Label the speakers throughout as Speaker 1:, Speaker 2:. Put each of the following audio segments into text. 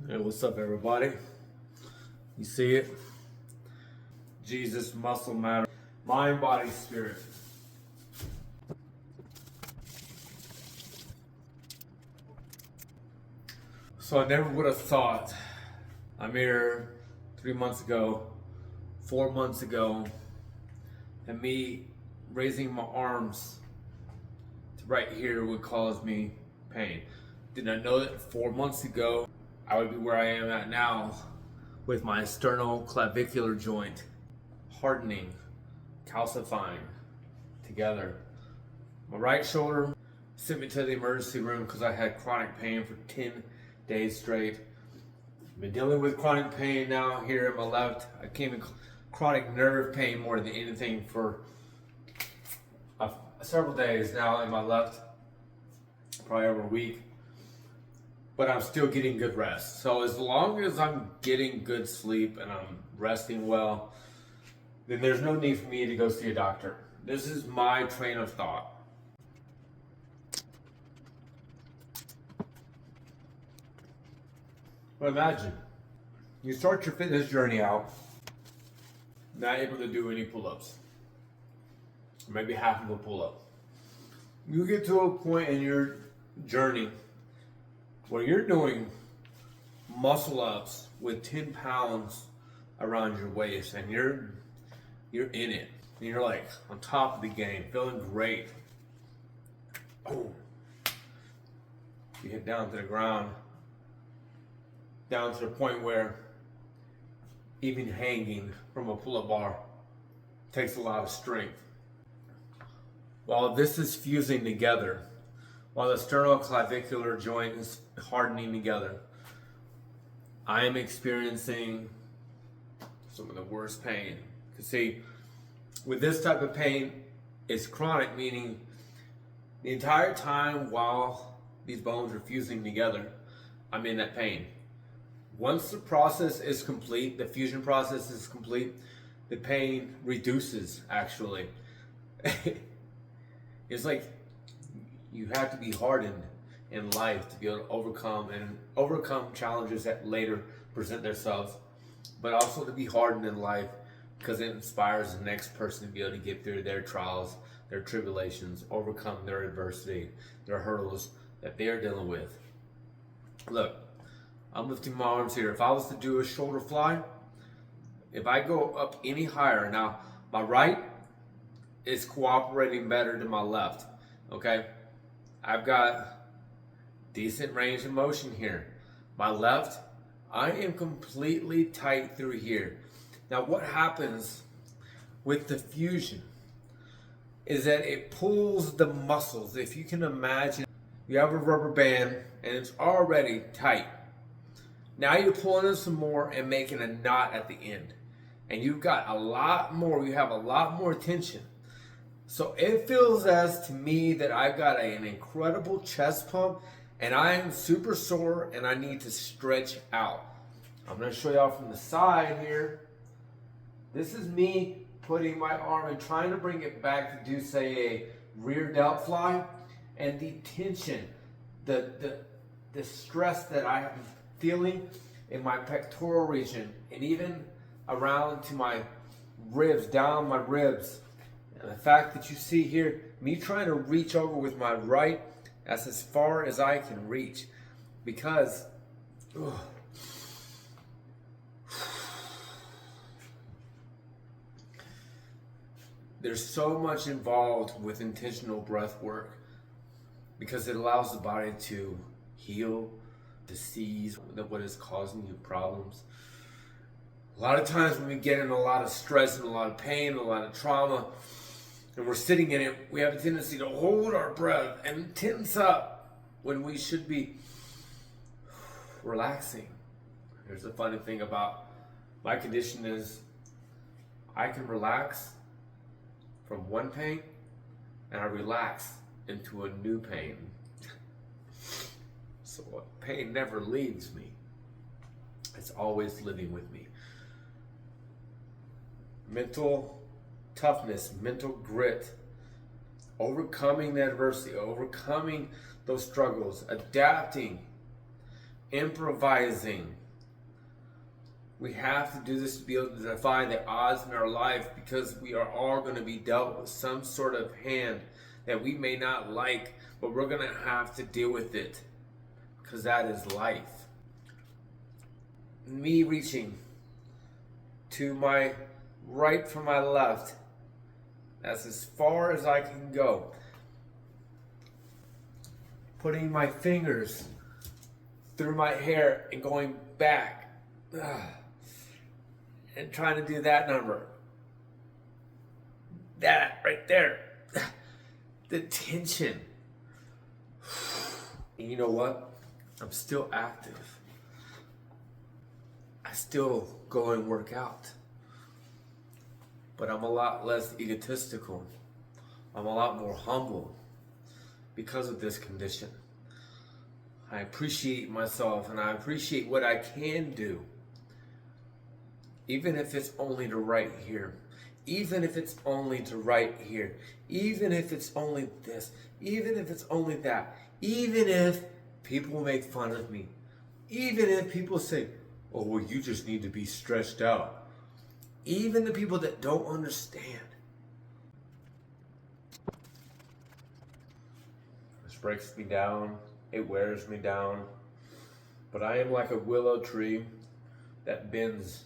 Speaker 1: Hey, what's up, everybody? You see it? Jesus, muscle, matter, mind, body, spirit. So I never would have thought I'm here 3 months ago, 4 months ago, and me raising my arms to right here would cause me pain. Did I know that 4 months ago I would be where I am at now with my sternoclavicular joint hardening, calcifying together. My right shoulder sent me to the emergency room because I had chronic pain for 10 days straight. I've been dealing with chronic pain now here in my left. I came in chronic nerve pain more than anything for several days now in my left, probably over a week. But I'm still getting good rest. So as long as I'm getting good sleep and I'm resting well, then there's no need for me to go see a doctor. This is my train of thought. But imagine, you start your fitness journey out, not able to do any pull-ups, or maybe half of a pull-up. You get to a point in your journey where you're doing muscle ups with 10 pounds around your waist, and you're in it, and you're like on top of the game, feeling great. Boom. You hit down to the ground, down to the point where even hanging from a pull-up bar takes a lot of strength. While this is fusing together, while the sternoclavicular joint is hardening together, I am experiencing some of the worst pain. Because see, with this type of pain, it's chronic, meaning the entire time while these bones are fusing together, I'm in that pain. Once the process is complete, the fusion process is complete, the pain reduces, actually. It's like you have to be hardened in life to be able to overcome challenges that later present themselves, but also to be hardened in life because it inspires the next person to be able to get through their trials, their tribulations, overcome their adversity, their hurdles that they are dealing with. Look, I'm lifting my arms here. If I was to do a shoulder fly, if I go up any higher, now my right is cooperating better than my left, okay? I've got decent range of motion here. My left, I am completely tight through here. Now what happens with the fusion is that it pulls the muscles. If you can imagine, you have a rubber band and it's already tight. Now you're pulling in some more and making a knot at the end. And you've got a lot more, you have a lot more tension. So it feels as to me that I've got an incredible chest pump and I am super sore and I need to stretch out. I'm going to show y'all from the side here. This is me putting my arm and trying to bring it back to do, say, a rear delt fly. And the tension, the stress that I am feeling in my pectoral region and even around to my ribs, down my ribs. And the fact that you see here, me trying to reach over with my right, that's as far as I can reach. Because, there's so much involved with intentional breath work because it allows the body to heal, to seize what is causing you problems. A lot of times when we get in a lot of stress and a lot of pain, a lot of trauma, and we're sitting in it, we have a tendency to hold our breath and tense up when we should be relaxing. Here's the funny thing about my condition is I can relax from one pain and I relax into a new pain. So pain never leaves me. It's always living with me. Mental toughness, mental grit, overcoming the adversity, overcoming those struggles, adapting improvising. We have to do this to be able to defy the odds in our life, because we are all going to be dealt with some sort of hand that we may not like, but we're going to have to deal with it, because that is life. Me reaching to my right from my left, that's as far as I can go. Putting my fingers through my hair and going back. And trying to do that number. That right there. The tension. And you know what? I'm still active. I still go and work out. But I'm a lot less egotistical. I'm a lot more humble because of this condition. I appreciate myself, and I appreciate what I can do. Even if it's only to write here. Even if it's only to write here. Even if it's only this. Even if it's only that. Even if people make fun of me. Even if people say, oh, well, you just need to be stretched out. Even the people that don't understand. This breaks me down. It wears me down. But I am like a willow tree that bends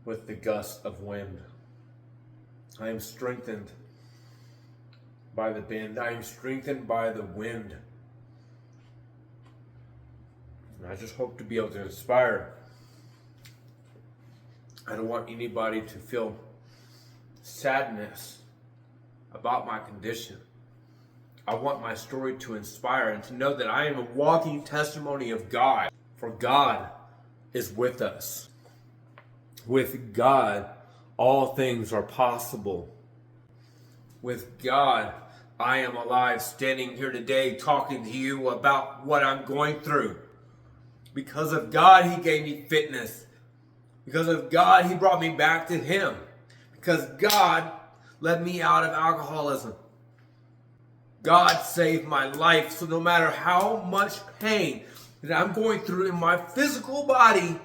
Speaker 1: with the gust of wind. I am strengthened by the bend. I am strengthened by the wind. And I just hope to be able to inspire. I don't want anybody to feel sadness about my condition. I want my story to inspire and to know that I am a walking testimony of God. For God is with us. With God, all things are possible. With God, I am alive, standing here today talking to you about what I'm going through. Because of God, He gave me fitness. Because of God, He brought me back to Him. Because God led me out of alcoholism. God saved my life. So no matter how much pain that I'm going through in my physical body,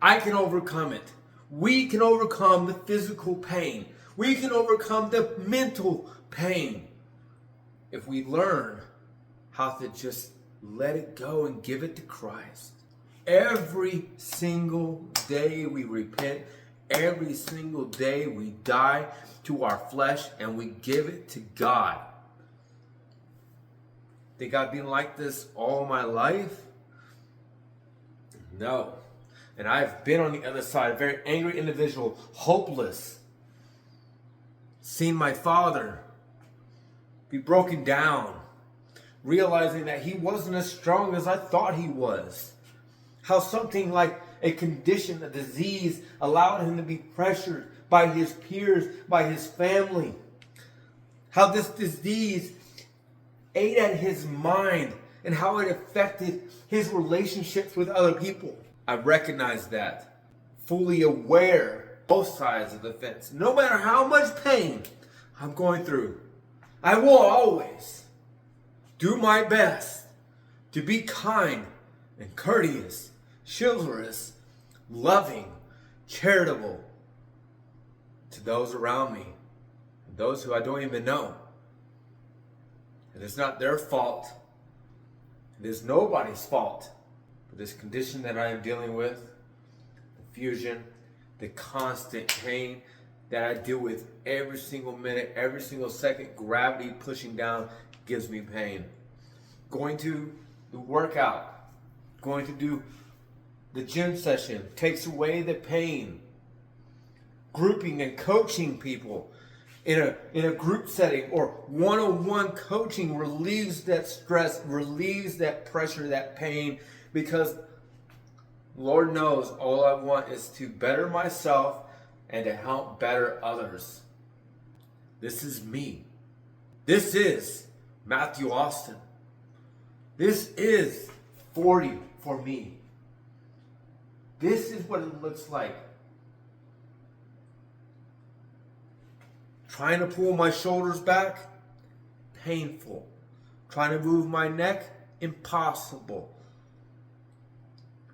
Speaker 1: I can overcome it. We can overcome the physical pain. We can overcome the mental pain if we learn how to just let it go and give it to Christ. Every single day we repent. Every single day we die to our flesh and we give it to God. Think I've been like this all my life? No. And I've been on the other side, a very angry individual, hopeless. Seen my father be broken down, realizing that he wasn't as strong as I thought he was. How something like a condition, a disease, allowed him to be pressured by his peers, by his family. How this disease ate at his mind and how it affected his relationships with other people. I recognize that, fully aware, both sides of the fence. No matter how much pain I'm going through, I will always do my best to be kind and courteous, chivalrous, loving, charitable to those around me, and those who I don't even know. And it's not their fault. It is nobody's fault. But this condition that I am dealing with, the fusion, the constant pain that I deal with every single minute, every single second, gravity pushing down gives me pain. Going to the workout, going to do the gym session takes away the pain. Grouping and coaching people in a group setting or one-on-one coaching relieves that stress, relieves that pressure, that pain, because Lord knows all I want is to better myself and to help better others. This is me. This is Matthew Austin. This is 40 for me. This is what it looks like. Trying to pull my shoulders back, painful. Trying to move my neck, impossible.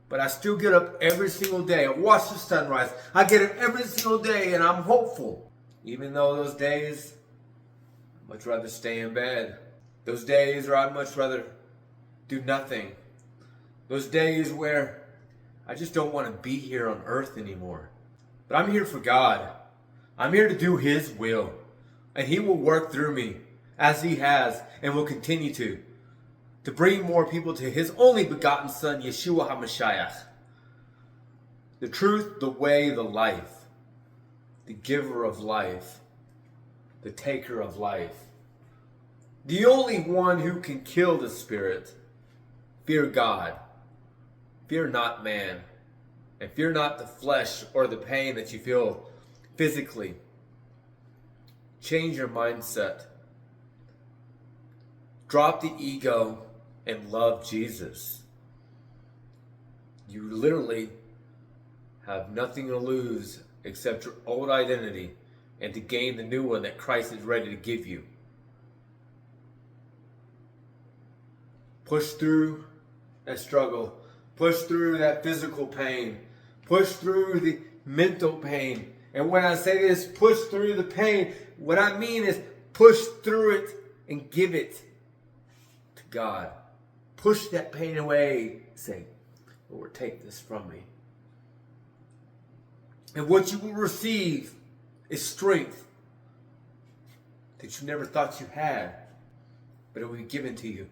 Speaker 1: But I still get up every single day. I watch the sunrise. I get up every single day and I'm hopeful. Even though those days, I'd much rather stay in bed. Those days where I'd much rather do nothing. Those days where I just don't want to be here on earth anymore. But I'm here for God. I'm here to do His will. And He will work through me as He has and will continue to bring more people to His only begotten Son, Yeshua HaMashiach. The truth, the way, the life. The giver of life. The taker of life. The only one who can kill the spirit. Fear God. Fear not man. And fear not the flesh or the pain that you feel physically. Change your mindset. Drop the ego and love Jesus. You literally have nothing to lose except your old identity and to gain the new one that Christ is ready to give you. Push through that struggle. Push through that physical pain. Push through the mental pain. And when I say this, push through the pain, what I mean is push through it and give it to God. Push that pain away. Say, Lord, take this from me. And what you will receive is strength that you never thought you had, but it will be given to you.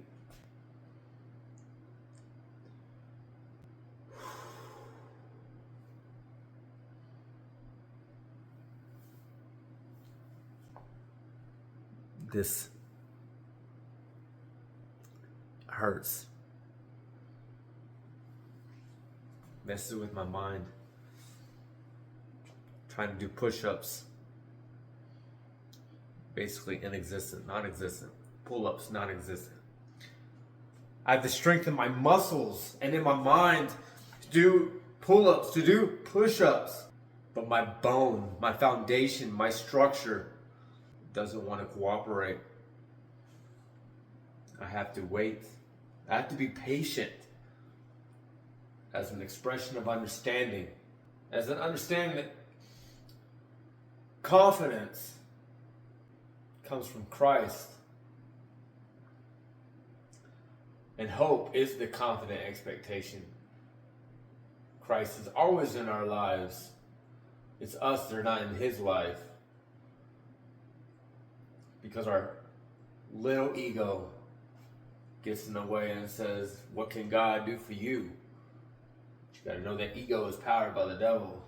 Speaker 1: This hurts. Messes with my mind. Trying to do push-ups. Basically inexistent, non-existent. Pull-ups, non-existent. I have the strength in my muscles and in my mind to do pull-ups, to do push-ups. But my bone, my foundation, my structure doesn't want to cooperate. I have to wait. I have to be patient as an expression of understanding. As an understanding that confidence comes from Christ. And hope is the confident expectation. Christ is always in our lives. It's us that are not in His life. Because our little ego gets in the way and says, what can God do for you? But you got to know that ego is powered by the devil,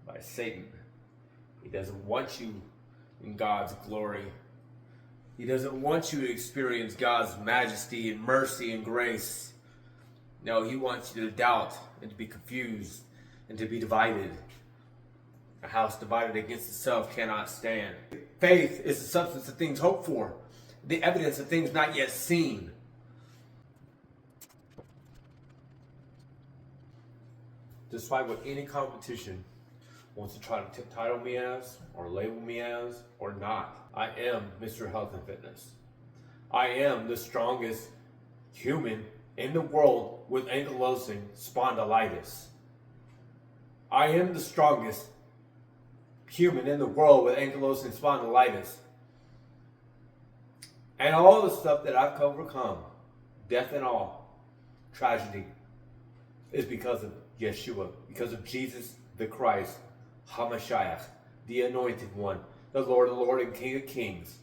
Speaker 1: by Satan. He doesn't want you in God's glory. He doesn't want you to experience God's majesty and mercy and grace. No, He wants you to doubt and to be confused and to be divided. A house divided against itself cannot stand. Faith is the substance of things hoped for, the evidence of things not yet seen. Despite what any competition wants to try to title me as, or label me as, or not, I am Mr. Health and Fitness. I am the strongest human in the world with ankylosing spondylitis. I am the strongest human in the world with ankylosing spondylitis. And all the stuff that I've overcome, death and all, tragedy, is because of Yeshua, because of Jesus the Christ, HaMashiach, the Anointed One, the Lord of Lords and King of Kings.